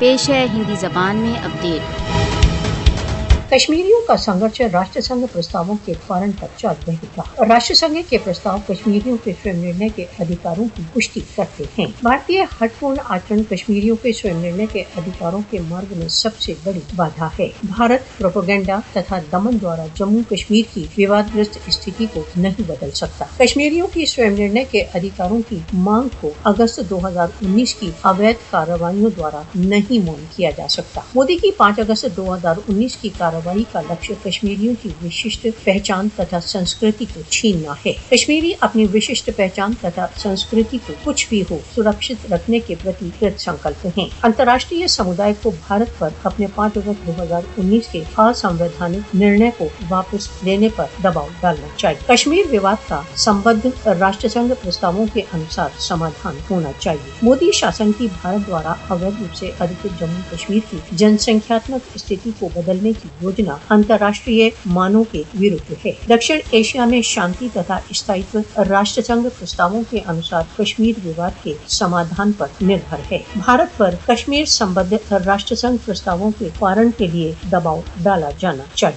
پیش ہے ہندی زبان میں اپڈیٹ۔ کشمیریوں کا سنگھرش راشٹر سنگھ پرستاووں کے فوراً تک رہے گا۔ راشٹر سنگھ کے پرستاو کشمیریوں کے سوئم نرنے کے ادھیکاروں کی پشٹی کرتے ہیں۔ بھارتی ہٹ پورن آچرن کشمیریوں کے سوئم نرنے کے ادھیکاروں کے مارگ میں سب سے بڑی بادھا ہے۔ بھارت پروپیگنڈا تتھا دمن دوارا جموں کشمیر کی وواد گرست استھتی کو نہیں بدل سکتا۔ کشمیریوں کی سوئم نرنے کے ادھیکاروں کی مانگ کو اگست 2019 کی اویدھ کارروائیوں دوارا نہیں مون کیا جا سکتا۔ مودی کی 5 اگست 2019 کی کارروائی کا لکشیہ کشمیریوں کی وششٹ پہچان تتھا سنسکرتی کو چھیننا ہے۔ کشمیری اپنی وششٹ پہچان تتھا سنسکرتی کو کچھ بھی ہو سرکشت رکھنے کے پرتی کرت سنکلپ ہیں۔ انترراشٹریہ سمودائے کو بھارت پر اپنے 5 اگست 2019 کے اسنویدھانک نرنے کو واپس لینے پر دباؤ ڈالنا چاہیے۔ کشمیر وواد کا سمبدھ راشٹر سنگھ پرستاووں کے انوسار سمادھان ہونا چاہیے۔ مودی شاسن کی بھارت دوارا اویدھ روپ سے ادھکت جموں کشمیر کی جن سنکھیاتمک استھتی کو بدلنے کی یوجنا انترراشٹریہ مانوں کے ورودھ ہے۔ دکشن ایشیا میں شانتی تتھا استھائیتو راشٹر سنگھ پرستاووں کے انوسار کشمیر وواد کے سمادھان پر نربھر ہے۔ بھارت پر کشمیر سمبدھ راشٹر سنگھ پرستاووں کے فوراً کے لیے دباؤ ڈالا جانا چاہیے۔